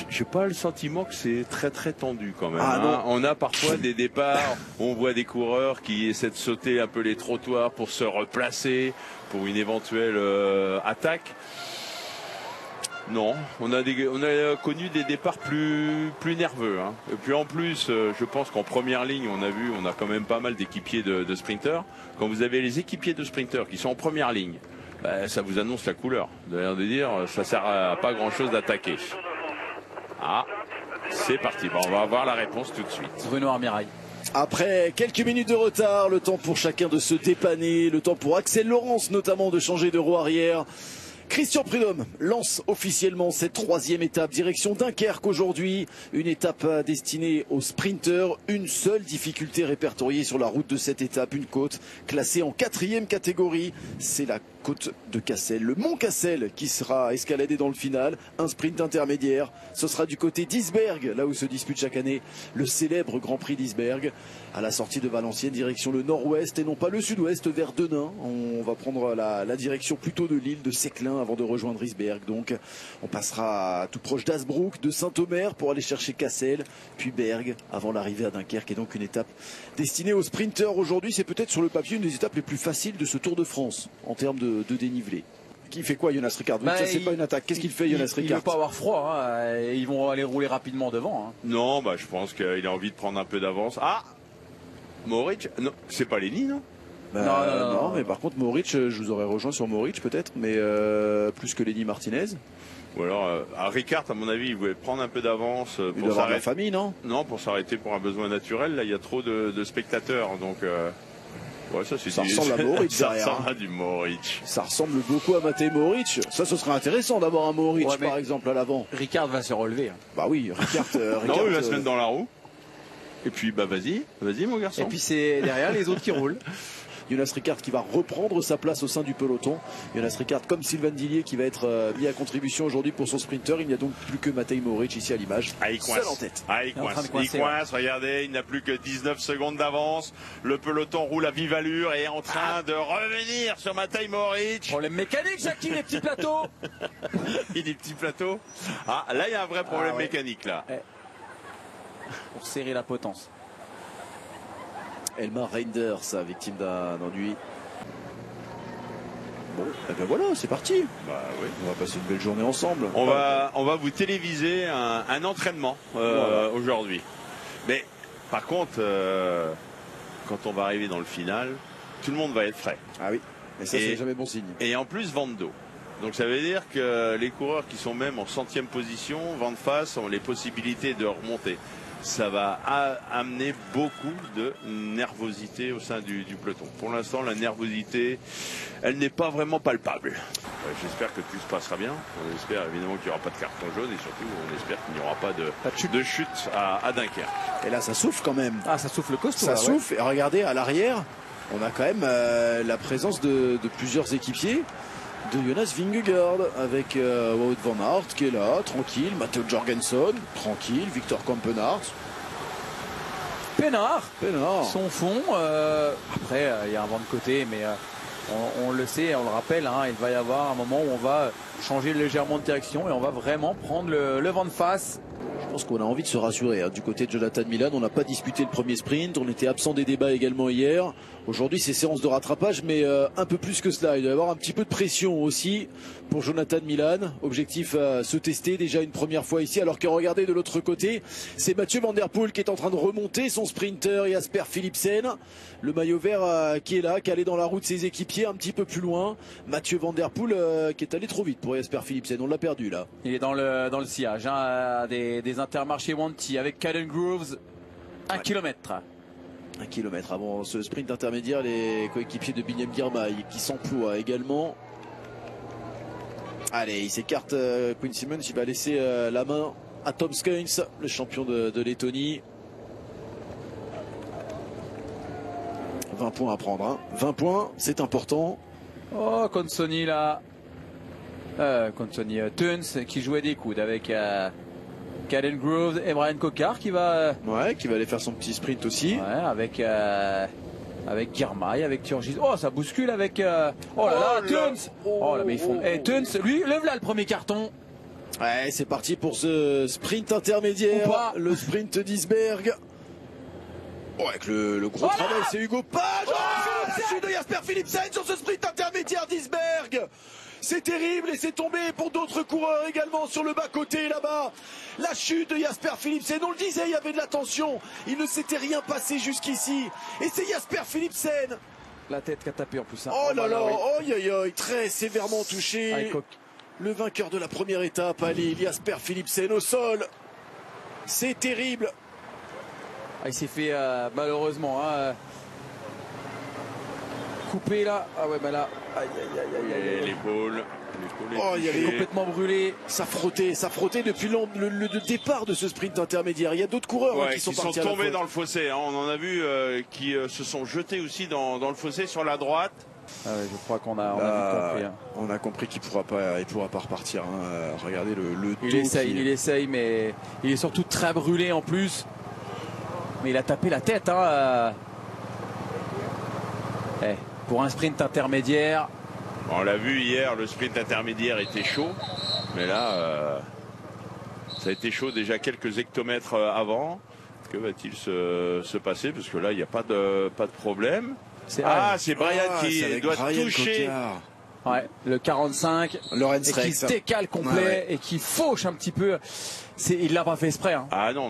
j'ai pas le sentiment que c'est très très tendu quand même. Ah, On a parfois des départs, on voit des coureurs qui essaient de sauter un peu les trottoirs pour se replacer pour une éventuelle attaque. Non, on a connu des départs plus nerveux. Et puis en plus, je pense qu'en première ligne, on a quand même pas mal d'équipiers de sprinters. Quand vous avez les équipiers de sprinters qui sont en première ligne, ça vous annonce la couleur. D'ailleurs de dire, ça sert à pas grand chose d'attaquer. Ah, c'est parti. On va avoir la réponse tout de suite. Bruno Armirail. Après quelques minutes de retard, le temps pour chacun de se dépanner, le temps pour Axel Laurence notamment de changer de roue arrière. Christian Prudhomme lance officiellement cette troisième étape direction Dunkerque aujourd'hui. Une étape destinée aux sprinteurs. Une seule difficulté répertoriée sur la route de cette étape. Une côte classée en 4e catégorie. C'est la côte de Cassel, le mont Cassel qui sera escaladé dans le final. Un sprint intermédiaire. Ce sera du côté d'Isberg, là où se dispute chaque année le célèbre Grand Prix d'Isberg. À la sortie de Valenciennes, direction le nord-ouest et non pas le sud-ouest vers Denain. On va prendre la direction plutôt de l'île de Séclin avant de rejoindre Isberg. Donc on passera tout proche d'Asbrook, de Saint-Omer pour aller chercher Cassel, puis Berg avant l'arrivée à Dunkerque. Et donc une étape destinée aux sprinteurs aujourd'hui. C'est peut-être sur le papier une des étapes les plus faciles de ce Tour de France en termes de dénivelé. Qui fait quoi Jonas Ricard? Ça c'est pas une attaque. Qu'est-ce qu'il fait Jonas Ricard? Il ne va pas avoir froid. Ils vont aller rouler rapidement devant. Non, je pense qu'il a envie de prendre un peu d'avance. Ah, Mohoric, non, c'est pas Lenny, non? Non, mais par contre Mohoric, je vous aurais rejoint sur Mohoric peut-être, mais plus que Lenny Martinez. Ou alors, Ricard, à mon avis, il voulait prendre un peu d'avance pour s'arrêter. La famille, non? Non, pour s'arrêter pour un besoin naturel. Là, il y a trop de spectateurs, donc. Ouais, ça ressemble à Mohoric. Ça ressemble à du Mohoric. Ça ressemble beaucoup à Matej Mohoric. Ça, ce serait intéressant d'avoir un Mohoric, par exemple, à l'avant. Ricard va se relever. Bah oui, Ricard. Non, il va se mettre dans la roue. Et puis, vas-y, mon garçon. Et puis, c'est derrière les autres qui roulent. Jonas Ricard qui va reprendre sa place au sein du peloton. Jonas Ricard comme Sylvain Dillier qui va être mis à contribution aujourd'hui pour son sprinter. Il n'y a donc plus que Matej Mohoric ici à l'image. Seul en tête. Il coince, regardez, il n'a plus que 19 secondes d'avance. Le peloton roule à vive allure et est en train de revenir sur Matej Mohoric. Problème mécanique, Jackie, les petits plateaux. Il des petits plateaux. Ah, là, il y a un vrai problème mécanique, là. Pour serrer la potence. Elmar Reinders, victime d'un ennui. Bon, et ben voilà, c'est parti. Oui. On va passer une belle journée ensemble. On va vous téléviser un entraînement aujourd'hui. Mais par contre, quand on va arriver dans le final, tout le monde va être frais. Ah oui, mais ça c'est jamais bon signe. Et en plus, vent d'eau. Donc ça veut dire que les coureurs qui sont même en 100e position, vent de face, ont les possibilités de remonter. Ça va amener beaucoup de nervosité au sein du peloton. Pour l'instant, la nervosité, elle n'est pas vraiment palpable. J'espère que tout se passera bien. On espère évidemment qu'il n'y aura pas de carton jaune et surtout, on espère qu'il n'y aura pas de chute à Dunkerque. Et là, ça souffle quand même. Ah, ça souffle costaud. Ça souffle. Et regardez, à l'arrière, on a quand même la présence de plusieurs équipiers. De Jonas Vingegaard avec Wout van Aert qui est là, tranquille, Matteo Jorgensen, tranquille, Victor Kampenaerts. Pénard. Son fond. Après, il y a un vent de côté, mais on le sait, on le rappelle, il va y avoir un moment où on va changer légèrement de direction et on va vraiment prendre le vent de face. Je pense qu'on a envie de se rassurer. Du côté de Jonathan Milan, on n'a pas disputé le premier sprint, on était absent des débats également hier. Aujourd'hui, c'est séance de rattrapage, mais un peu plus que cela. Il doit y avoir un petit peu de pression aussi pour Jonathan Milan. Objectif se tester déjà une première fois ici. Alors que regardez de l'autre côté, c'est Mathieu Van Der Poel qui est en train de remonter son sprinter Jasper Philipsen. Le maillot vert qui est là, calé dans la roue de ses équipiers un petit peu plus loin. Mathieu Van Der Poel qui est allé trop vite pour Jasper Philipsen. On l'a perdu là. Il est dans le sillage des Intermarchés Wanty avec Caden Groves. 1 kilomètre. 1 kilomètre avant ce sprint intermédiaire, les coéquipiers de Biniam Girmay qui s'emploient également. Allez, il s'écarte Quinn Simmons, il va laisser la main à Tom Skuins, le champion de Lettonie. 20 points à prendre, 20 points, c'est important. Oh, Consoni là. Consoni Tuns qui jouait des coudes avec Caden Groves et Brian Cocard qui va aller faire son petit sprint aussi. Avec Girmay, avec Turgis. Oh, ça bouscule avec oh là là, Tuns. Oh là, mais ils font Tuns, lui lève là le premier carton. Ouais, c'est parti pour ce sprint intermédiaire, le sprint d'Isberg. Oh, avec le gros travail, c'est Hugo Page. La chute de Jasper Philipsen sur ce sprint intermédiaire d'Isberg. C'est terrible et c'est tombé pour d'autres coureurs également sur le bas-côté là-bas. La chute de Jasper Philipsen, on le disait, il y avait de la tension. Il ne s'était rien passé jusqu'ici. Et c'est Jasper Philipsen. La tête qui a tapé en plus. Hein. Oh là là, oui. Très sévèrement touché. Le vainqueur de la première étape, allez, Jasper Philipsen au sol. C'est terrible. Il s'est fait malheureusement coupé là. Ah ouais, bah là. Et l'épaule. Il est complètement brûlé. Ça frottait depuis le départ de ce sprint intermédiaire. Il y a d'autres coureurs qui sont tombés dans le fossé. Hein. On en a vu qui se sont jetés aussi dans le fossé sur la droite. Ah ouais, je crois qu'on a compris. Hein. On a compris qu'il pourra pas repartir. Hein. Regardez le il essaye, mais il est surtout très brûlé en plus. Mais il a tapé la tête. Hein. Pour un sprint intermédiaire. On l'a vu hier, le sprint intermédiaire était chaud. Mais là, ça a été chaud déjà quelques hectomètres avant. Que va-t-il se passer? Parce que là, il n'y a pas de problème. C'est Brian qui doit toucher. Ouais, le 45. Lorenz Rex. Qui se décale complet et qui fauche un petit peu. Il l'a pas fait exprès. Hein. Ah non.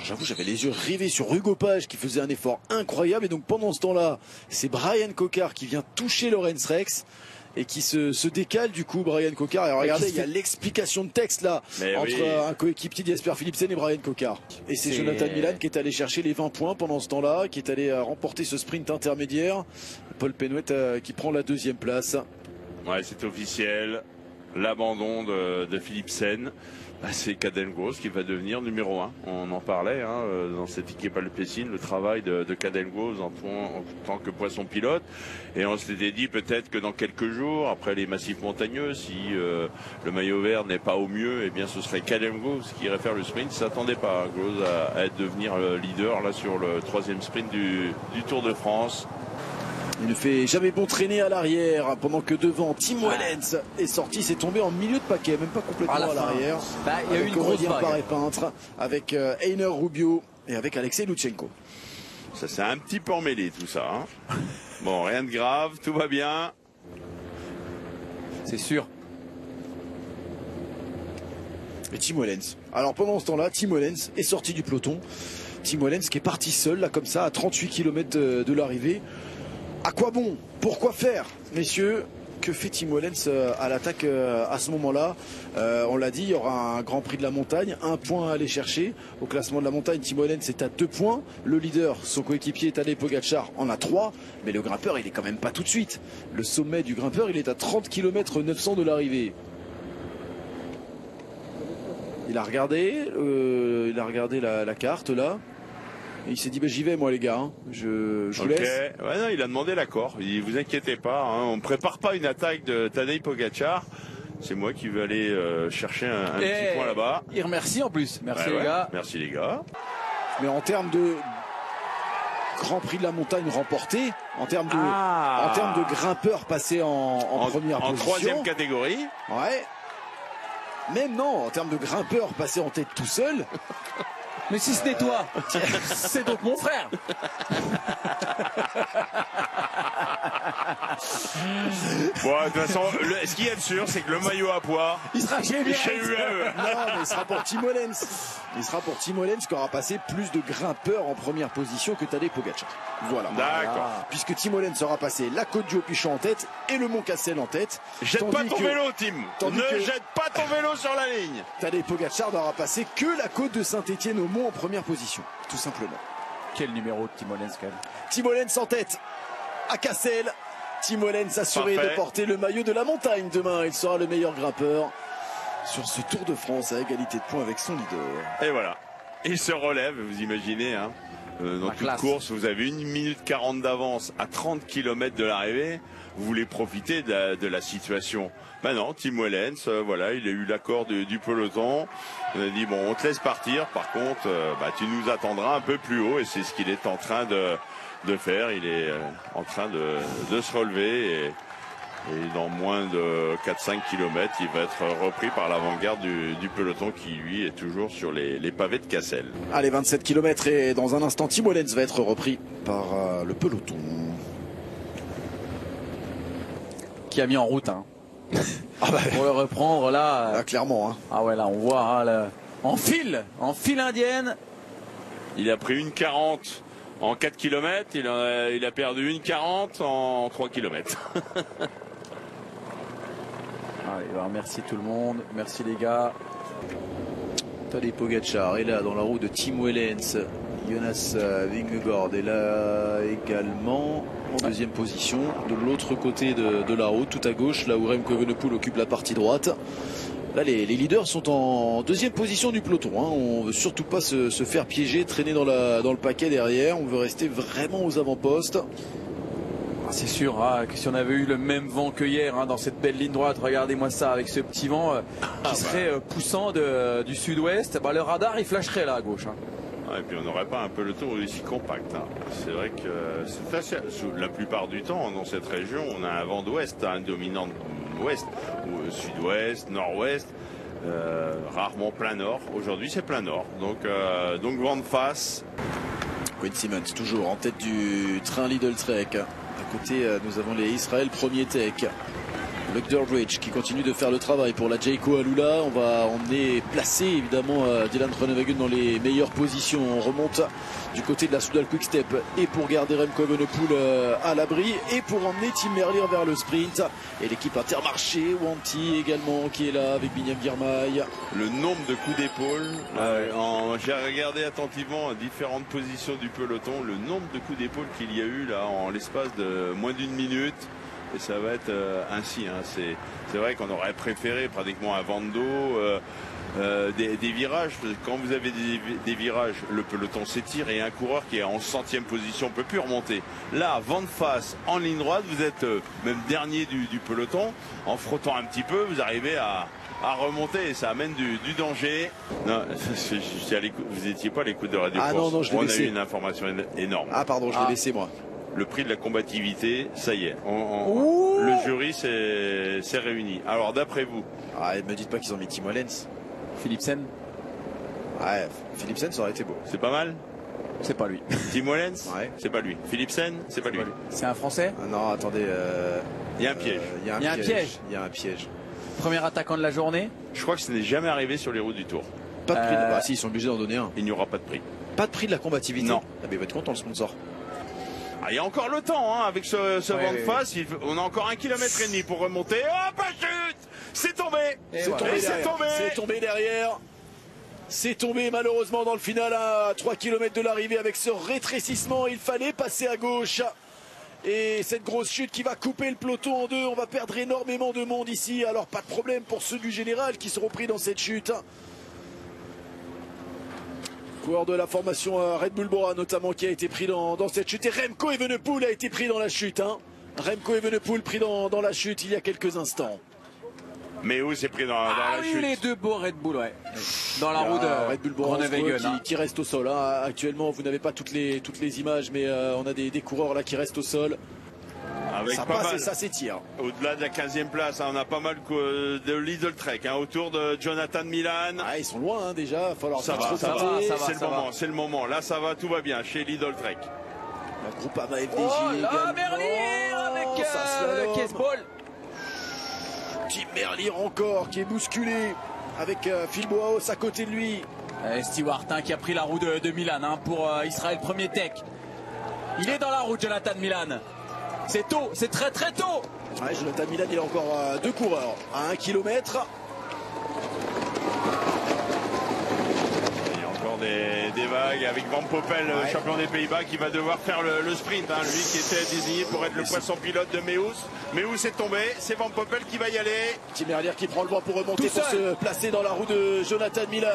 J'avoue, j'avais les yeux rivés sur Hugo Page qui faisait un effort incroyable. Et donc pendant ce temps-là, c'est Brian Cocard qui vient toucher Lorenz Rex et qui se décale du coup, Brian Cocard. Et regardez, il y a l'explication de texte là entre un coéquipier Jasper Philipsen et Brian Cocard. Et c'est Jonathan Milan qui est allé chercher les 20 points pendant ce temps-là, qui est allé remporter ce sprint intermédiaire. Paul Penouet qui prend la 2e place. Ouais, c'est officiel. L'abandon de Philipsen. C'est Caden-Gross qui va devenir numéro 1. On en parlait dans cette équipe alpecin, le travail de Caden-Gross en tant que poisson pilote. Et on s'était dit peut-être que dans quelques jours, après les massifs montagneux, si le maillot vert n'est pas au mieux, eh bien ce serait Caden-Gross qui irait faire le sprint. Il ne s'attendait pas Gross à devenir leader là sur le 3e sprint du Tour de France. Il ne fait jamais bon traîner à l'arrière pendant que devant Tim Wellens est sorti, c'est tombé en milieu de paquet, même pas complètement à l'arrière. Il y a eu une grosse vague. Peintre avec Einer Rubio et avec Alexei Lutsenko. Ça s'est un petit peu emmêlé tout ça. Hein. Bon, rien de grave, tout va bien. C'est sûr. Et Tim Wellens. Alors pendant ce temps-là, Tim Wellens est sorti du peloton. Tim Wellens qui est parti seul, là comme ça, à 38 km de l'arrivée. À quoi bon? Pourquoi faire, messieurs? Que fait Tim Wellens à l'attaque à ce moment-là? On l'a dit, il y aura un Grand Prix de la montagne, 1 point à aller chercher. Au classement de la montagne, Tim Wellens est à 2 points. Le leader, son coéquipier Tadej Pogačar, en a 3. Mais le grimpeur, il est quand même pas tout de suite. Le sommet du grimpeur, il est à 30 km 900 de l'arrivée. Il a regardé la carte là. Et il s'est dit j'y vais moi les gars, hein. je vous laisse. Ouais, non, il a demandé l'accord. Il dit vous inquiétez pas, hein, on ne prépare pas une attaque de Tadej Pogačar. C'est moi qui vais aller chercher un petit point là-bas. Il remercie en plus. Merci les gars. Merci les gars. Mais en termes de Grand Prix de la montagne remporté, en termes de grimpeurs passés en première position. En 3e catégorie. Ouais. Même non, en termes de grimpeurs passés en tête tout seul. Mais si ce n'est toi, c'est donc mon frère. Bon, de toute façon, ce qui est sûr, c'est que le maillot à pois, il sera chez lui. Non, mais il sera pour Tim Wellens. Il sera pour Tim Wellens qui aura passé plus de grimpeurs en première position que Tadej Pogačar. Voilà. D'accord. Puisque Tim Wellens aura passé la côte du Haut-Pichon en tête et le Mont Cassel en tête. Jette pas ton vélo, Tim. Ne jette pas ton vélo sur la ligne. Tadej Pogačar n'aura passé que la côte de Saint-Étienne au Mont en première position, tout simplement. Quel numéro de Tim Wellens quand même. Tim Wellens en tête à Cassel. Tim Wellens assuré de porter le maillot de la montagne demain. Il sera le meilleur grimpeur sur ce Tour de France à égalité de points avec son leader. Et voilà. Il se relève, vous imaginez, hein. Dans toute course, vous avez 1 minute 40 d'avance à 30 km de l'arrivée. Vous voulez profiter de la situation. Ben non, Tim Wellens, voilà, il a eu l'accord du peloton. On a dit bon, on te laisse partir. Par contre, tu nous attendras un peu plus haut, et c'est ce qu'il est en train de faire. Il est en train de se relever Et dans moins de 4-5 km, il va être repris par l'avant-garde du peloton qui, lui, est toujours sur les pavés de Cassel. Allez, 27 km et dans un instant, Tim Wellens va être repris par le peloton. Qui a mis en route, hein. Ah bah, Pour le reprendre, là. là, clairement. Hein. Ah ouais, là, on voit, hein, là, en file indienne. Il a pris 1,40 en 4 km, il a perdu 1,40 en 3 km. Allez, bah, merci tout le monde, merci les gars. Tadej Pogacar est là dans la roue de Tim Wellens. Jonas Vingegaard est là également en deuxième position. De l'autre côté de la route, tout à gauche, là où Remco Evenepoel occupe la partie droite. Là, les leaders sont en deuxième position du peloton. Hein. On veut surtout pas se faire piéger, traîner dans le paquet derrière. On veut rester vraiment aux avant-postes. C'est sûr, hein, que si on avait eu le même vent que hier, hein, dans cette belle ligne droite, regardez-moi ça, avec ce petit vent qui serait poussant du sud-ouest, bah, le radar il flasherait là à gauche. Hein. Et puis on n'aurait pas un peloton aussi compact. Hein. C'est vrai que c'est assez, la plupart du temps dans cette région, on a un vent d'ouest, un dominant ouest, ou sud-ouest, nord-ouest, rarement plein nord. Aujourd'hui c'est plein nord, donc vent de face. Quinn Simmons toujours en tête du train Lidl Trek. À côté, nous avons les Israël Premier Tech. Luke Durbridge qui continue de faire le travail pour la Jayco Alula. On est placé évidemment Dylan Groenewegen dans les meilleures positions. On remonte du côté de la Soudal Quick-Step et pour garder Remco Evenepoel à l'abri et pour emmener Tim Merlier vers le sprint. Et l'équipe Intermarché, Wanty également qui est là avec Binyam Girmay. Le nombre de coups d'épaule, j'ai regardé attentivement différentes positions du peloton, le nombre de coups d'épaule qu'il y a eu là en l'espace de moins d'une minute. Et ça va être ainsi. Hein. C'est vrai qu'on aurait préféré pratiquement un vent d'eau, des virages. Quand vous avez des virages, le peloton s'étire et un coureur qui est en 100e position ne peut plus remonter. Là, vent de face, en ligne droite, vous êtes même dernier du peloton. En frottant un petit peu, vous arrivez à remonter et ça amène du danger. Non, vous n'étiez pas à l'écoute de Radio France. Non, je l'ai On laissé. a eu une information énorme. Ah pardon, je l'ai laissé moi. Le prix de la combativité, ça y est. Le jury s'est réuni. Alors d'après vous, Me dites pas qu'ils ont mis Tim Wellens. Philipsen, Philipsen ça aurait été beau. c'est pas mal. c'est pas lui. Tim Wellens, Ouais. c'est pas lui. Philipsen, c'est pas lui. C'est un Français, Ah non, attendez. Il y a un piège. Il y a un piège. Il y a un piège. premier attaquant de la journée. Je crois que ce n'est jamais arrivé sur les routes du Tour. Pas de prix. Bah si, ils sont obligés d'en donner un. Il n'y aura pas de prix. Pas de prix de la combativité. Non. Ah mais il va être content le sponsor. Il y a encore le temps hein, avec ce vent de oui. face. On a encore 1,5 km pour remonter. Oh, pas chute. C'est tombé. Et C'est voilà. tombé Et c'est derrière. tombé. C'est tombé derrière. C'est tombé malheureusement dans le final à 3 km de l'arrivée avec ce rétrécissement. Il fallait passer à gauche. Et cette grosse chute qui va couper le peloton en deux. On va perdre énormément de monde ici. Alors pas de problème pour ceux du général qui seront pris dans cette chute. Coureur de la formation Red Bull Bora notamment qui a été pris dans cette chute. Et Remco Evenepoel a été pris dans la chute. Hein. Remco Evenepoel pris dans la chute il y a quelques instants. Mais où c'est pris dans Ah la oui, chute. les deux beaux Red Bull, ouais. Dans la roue de Red Bull Bora Groenewegen, hein. qui reste au sol. Hein. Actuellement, vous n'avez pas toutes les images, mais on a des coureurs là qui restent au sol. Avec Ça pas passe mal. et ça s'étire. Au-delà de la 15e place, hein, on a pas mal de Lidl Trek hein, autour de Jonathan Milan. Ah, ils sont loin hein, déjà. Il va falloir Ça vite va, ça remonter. va, ça va. c'est le moment. Là, ça va, tout va bien chez Lidl Trek. Le groupe AMA FDJ Oh là, également. Merlier avec Ça slalom. Kesbol. Tim Merlier encore qui est bousculé avec Phil Boaos à côté de lui. Stewart hein, qui a pris la roue de Milan hein, pour Israël Premier Tech. Il est dans la roue, Jonathan Milan. C'est tôt, c'est très très tôt. Ouais, Jonathan Milan, il a encore deux coureurs à 1 km. Il y a encore des vagues avec Van Poppel, champion des Pays-Bas, qui va devoir faire le sprint. Hein, lui qui était désigné pour être le poisson pilote de Meus. Meus est tombé, c'est Van Poppel qui va y aller. Tim Merlier qui prend le vent pour remonter, Tout pour seul. se placer dans la roue de Jonathan Milan.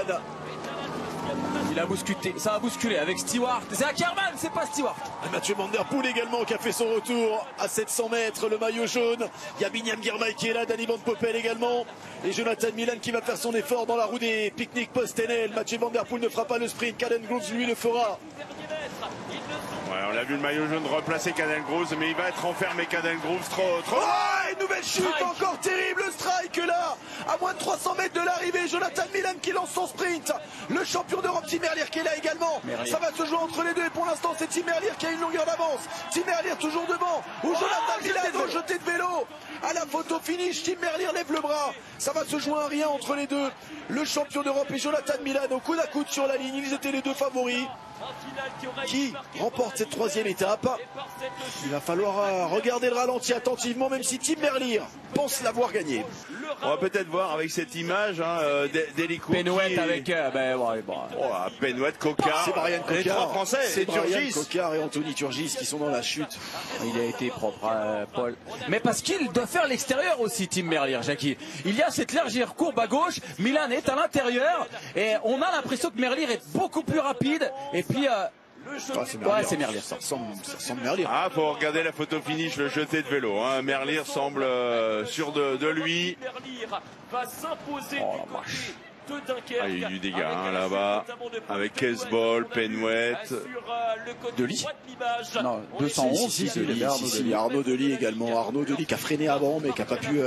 Il a bousculé, ça a bousculé avec Stewart. C'est Ackerman, c'est pas Stewart. Mathieu Van Der Poel également qui a fait son retour à 700 mètres, le maillot jaune. Il y a Binyam Girmay qui est là, Danny Van Poppel également. Et Jonathan Milan qui va faire son effort dans la roue des pique-niques post-NL. Mathieu Van Der Poel ne fera pas le sprint, Caden Groves lui le fera. Ouais, on a vu le maillot jaune replacer Caden Groves, mais il va être enfermé Caden Groves trop. Oh, une nouvelle chute, encore terrible, le strike là, à moins de 300 mètres de l'arrivée. Jonathan Milan qui lance son sprint. Le champion d'Europe, Tim Merlier, qui est là également. Ça va se jouer entre les deux et pour l'instant c'est Tim Merlier qui a une longueur d'avance. Tim Merlier toujours devant, ou Jonathan Milan jeté de vélo. À la photo finish, Tim Merlier lève le bras. Ça va se jouer un rien entre les deux. Le champion d'Europe et Jonathan Milan au coude à coude sur la ligne. Ils étaient les deux favoris. Qui remporte cette troisième étape? Il va falloir regarder le ralenti attentivement, même si Tim Merlier pense l'avoir gagné. On va peut-être voir avec cette image d'Hélico. Penouette avec Penouette, Coquard. C'est Brian Coquard. Les trois Français. C'est Brian Turgis. Coquard et Anthony Turgis qui sont dans la chute. Il a été propre, Paul. Mais parce qu'il doit faire l'extérieur aussi, Tim Merlier, Jackie. Il y a cette légère courbe à gauche. Milan est à l'intérieur. Et on a l'impression que Merlier est beaucoup plus rapide. Et puis... c'est Merlier. Ça ressemble Merlier. Ah, faut regarder la photo finish, le jeté de vélo. Merlier semble sûr de lui. Il y a eu du dégât là-bas avec Kesbol, Penouette. Delis. Non, 211. Arnaud Delis également. Arnaud Delis qui a freiné avant mais qui n'a pas pu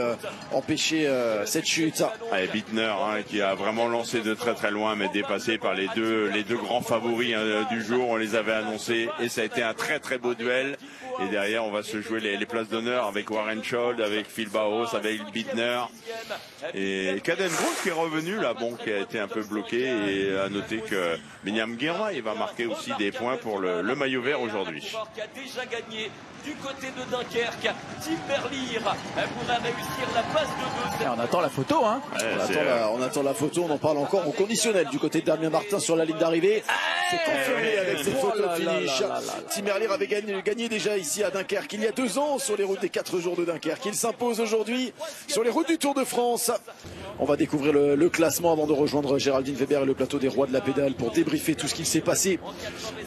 empêcher cette chute. Et Bittner qui a vraiment lancé de très très loin mais dépassé par les deux grands favoris du jour. On les avait annoncés et ça a été un très très beau duel. Et derrière on va se jouer les places d'honneur avec Warren Schold, avec Phil Bauhaus, avec Bittner. Et Caden Gross qui est revenu là, qui a été un peu bloqué, et à noter que Benyam Guerra il va marquer aussi des points pour le maillot vert aujourd'hui. Qui a déjà gagné du côté de Dunkerque. Tim Merlier pourrait réussir la passe de 2. On attend la photo, hein. On attend la photo, on en parle encore au conditionnel du côté de Damien Martin sur la ligne d'arrivée. C'est confirmé avec cette photo finish. Tim Merlier avait gagné déjà ici à Dunkerque il y a 2 ans sur les routes des 4 jours de Dunkerque. Il s'impose aujourd'hui sur les routes du Tour de France. On va découvrir le classement avant de rejoindre Géraldine Weber et le plateau des rois de la pédale pour débriefer tout ce qui s'est passé.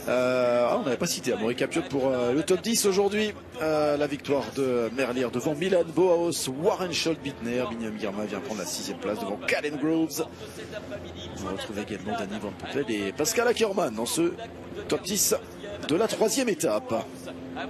On n'avait pas cité Amaury Capiot pour le top 10 aujourd'hui. La victoire de Merlier devant Milan, Bauhaus, Warren Schold, Bittner. Benyam Guerra vient prendre la 6e place devant Caden Groves. On retrouve également Danny Van Poppel et Pascal Ackermann dans ce top 10 de la 3e étape.